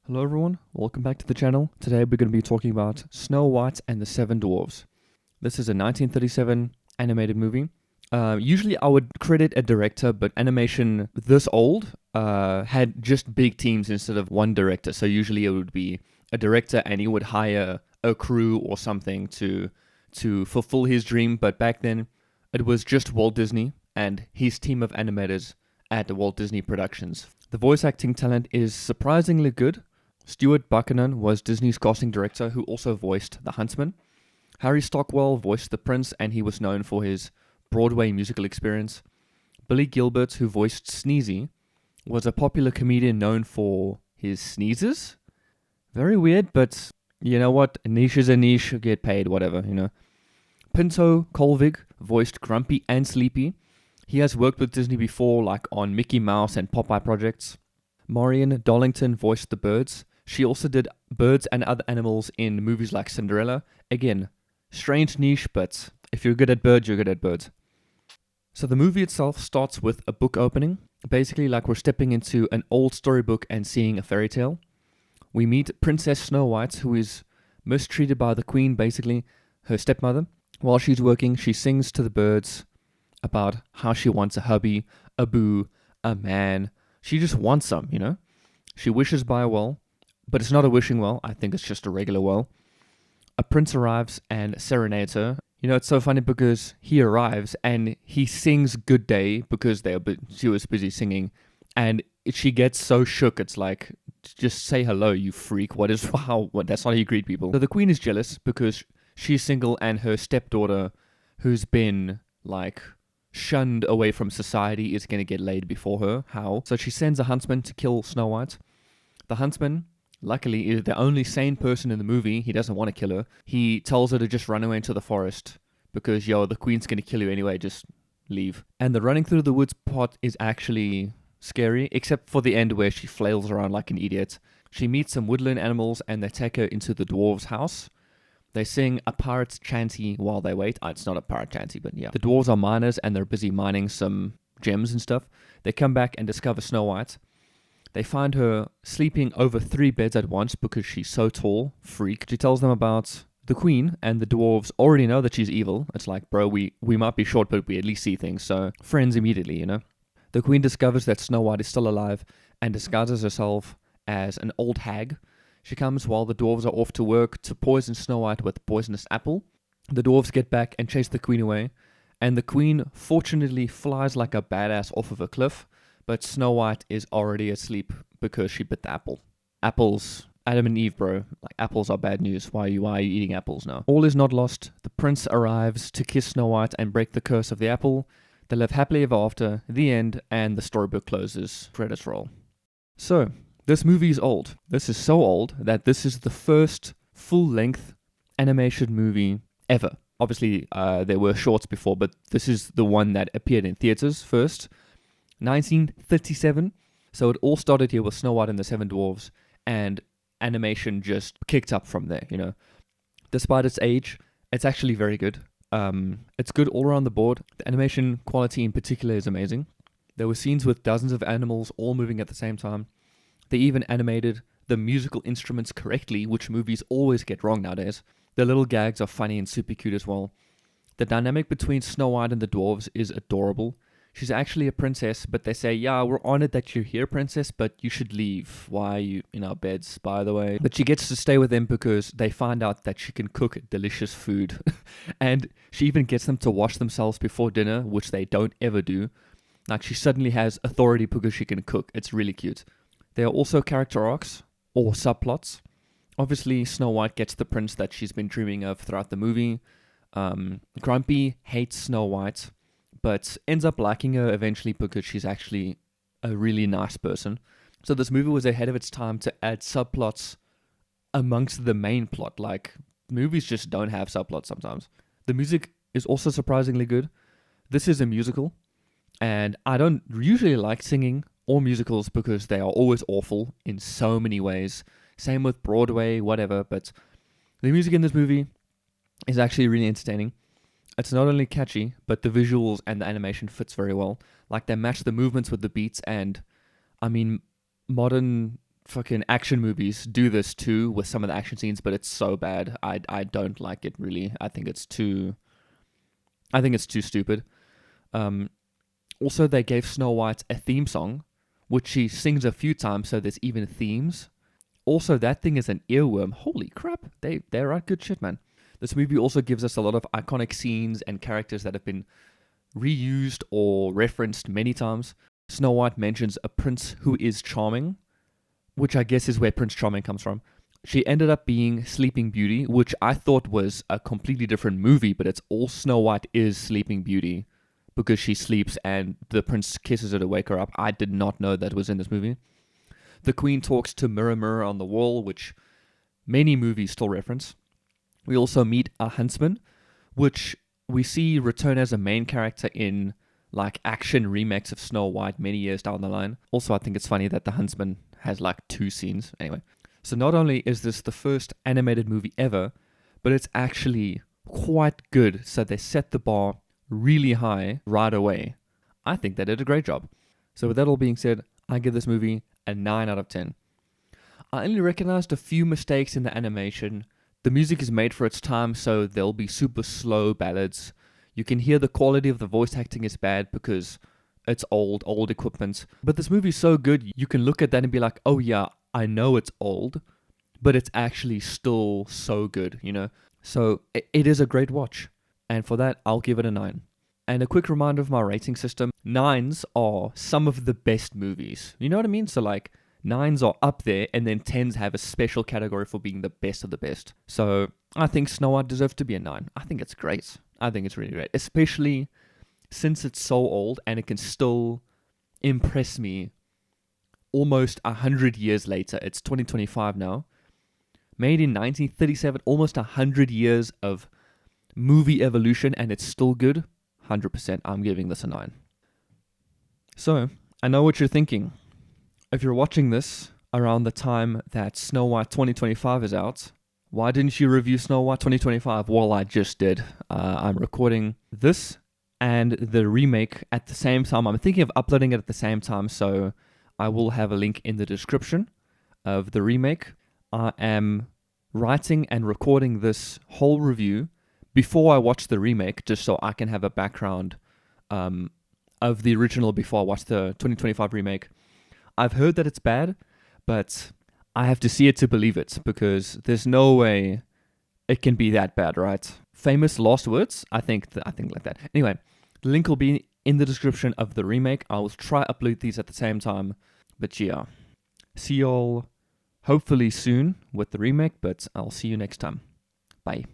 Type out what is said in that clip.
Hello everyone, welcome back to the channel. Today we're going to be talking about Snow White and the Seven Dwarves. This is a 1937 animated movie. Usually I would credit a director, but animation this old had just big teams instead of one director. So usually it would be a director and he would hire a crew or something to fulfill his dream. But back then it was just Walt Disney and his team of animators at Walt Disney Productions. The voice acting talent is surprisingly good. Stuart Buchanan was Disney's casting director who also voiced the Huntsman. Harry Stockwell voiced the Prince and he was known for his Broadway musical experience. Billy Gilbert, who voiced Sneezy, was a popular comedian known for his sneezes. Very weird, but you know what? A niche is a niche, get paid, whatever. Pinto Colvig voiced Grumpy and Sleepy. He has worked with Disney before, like on Mickey Mouse and Popeye projects. Maureen Dollington voiced the birds. She also did birds and other animals in movies like Cinderella. Again, strange niche, but if you're good at birds, you're good at birds. So the movie itself starts with a book opening. Basically, like we're stepping into an old storybook and seeing a fairy tale. We meet Princess Snow White, who is mistreated by the queen, basically, her stepmother. While she's working, she sings to the birds about how she wants a hubby, a boo, a man. She just wants some. She wishes by a well, but it's not a wishing well. I think it's just a regular well. A prince arrives and serenades her. It's so funny because he arrives and he sings "Good Day" because she was busy singing, and she gets so shook. It's like, just say hello, you freak. What is wow? What? That's not how you greet people. So the queen is jealous because she's single and her stepdaughter, who's been like shunned away from society, is going to get laid before her. How? So she sends a huntsman to kill Snow White. The huntsman, luckily, is the only sane person in the movie. He doesn't want to kill her. He tells her to just run away into the forest because, the queen's going to kill you anyway, just leave. And the running through the woods part is actually scary, except for the end where she flails around like an idiot. She meets some woodland animals and they take her into the dwarves' house. They sing a pirate's chanty while they wait. It's not a pirate chanty, but yeah. The dwarves are miners and they're busy mining some gems and stuff. They come back and discover Snow White. They find her sleeping over 3 beds at once because she's so tall. Freak. She tells them about the queen, and the dwarves already know that she's evil. It's like, bro, we might be short, but we at least see things. So friends immediately. The queen discovers that Snow White is still alive and disguises herself as an old hag. She comes while the dwarves are off to work to poison Snow White with poisonous apple. The dwarves get back and chase the queen away, and the queen fortunately flies like a badass off of a cliff, but Snow White is already asleep because she bit the apple. Apples, Adam and Eve, bro. Like, apples are bad news. Why are you eating apples now? All is not lost. The prince arrives to kiss Snow White and break the curse of the apple. They live happily ever after, the end, and the storybook closes. Credits roll. So, this movie is old. This is so old that this is the first full-length animation movie ever. Obviously, there were shorts before, but this is the one that appeared in theaters first. 1937. So it all started here with Snow White and the Seven Dwarves, and animation just kicked up from there. Despite its age, it's actually very good. It's good all around the board. The animation quality in particular is amazing. There were scenes with dozens of animals all moving at the same time. They even animated the musical instruments correctly, which movies always get wrong nowadays. The little gags are funny and super cute as well. The dynamic between Snow White and the dwarves is adorable. She's actually a princess, but they say, yeah, we're honored that you're here, princess, but you should leave. Why are you in our beds, by the way? But she gets to stay with them because they find out that she can cook delicious food. And she even gets them to wash themselves before dinner, which they don't ever do. Like, she suddenly has authority because she can cook. It's really cute. There are also character arcs, or subplots. Obviously, Snow White gets the prince that she's been dreaming of throughout the movie. Grumpy hates Snow White, but ends up liking her eventually because she's actually a really nice person. So this movie was ahead of its time to add subplots amongst the main plot. Like, movies just don't have subplots sometimes. The music is also surprisingly good. This is a musical, and I don't usually like singing or musicals because they are always awful in so many ways. Same with Broadway, whatever, but the music in this movie is actually really entertaining. It's not only catchy, but the visuals and the animation fits very well. Like, they match the movements with the beats, and I mean, modern fucking action movies do this too with some of the action scenes, but it's so bad. I don't like it really. I think it's too stupid. Um, Also, they gave Snow White a theme song, which she sings a few times, so there's even themes. Also, that thing is an earworm. Holy crap, they write good shit, man. This movie also gives us a lot of iconic scenes and characters that have been reused or referenced many times. Snow White mentions a prince who is charming, which I guess is where Prince Charming comes from. She ended up being Sleeping Beauty, which I thought was a completely different movie, but it's all Snow White is Sleeping Beauty because she sleeps and the prince kisses her to wake her up. I did not know that was in this movie. The queen talks to Mirror Mirror on the Wall, which many movies still reference. We also meet a huntsman, which we see return as a main character in like action remakes of Snow White many years down the line. Also, I think it's funny that the huntsman has like 2 scenes. Anyway, so not only is this the first animated movie ever, but it's actually quite good. So they set the bar really high right away. I think they did a great job. So with that all being said, I give this movie a 9 out of 10. I only recognized a few mistakes in the animation. The music is made for its time, so there'll be super slow ballads. You can hear the quality of the voice acting is bad because it's old equipment. But this movie's so good, you can look at that and be like, oh yeah, I know it's old, but it's actually still so good, you know? So it is a great watch. And for that, I'll give it a 9. And a quick reminder of my rating system. 9s are some of the best movies. You know what I mean? So like, 9s are up there, and then 10s have a special category for being the best of the best. So I think Snow White deserves to be a 9. I think it's great. I think it's really great. Especially since it's so old and it can still impress me almost 100 years later. It's 2025 now. Made in 1937, almost 100 years of movie evolution, and it's still good. 100%, I'm giving this a 9. So, I know what you're thinking. If you're watching this around the time that Snow White 2025 is out, why didn't you review Snow White 2025? Well, I just did. I'm recording this and the remake at the same time. I'm thinking of uploading it at the same time, so I will have a link in the description of the remake. I am writing and recording this whole review before I watch the remake, just so I can have a background of the original before I watch the 2025 remake. I've heard that it's bad, but I have to see it to believe it, because there's no way it can be that bad, right? Famous last words? I think like that. Anyway, the link will be in the description of the remake. I will try upload these at the same time, but yeah. See y'all hopefully soon with the remake, but I'll see you next time. Bye.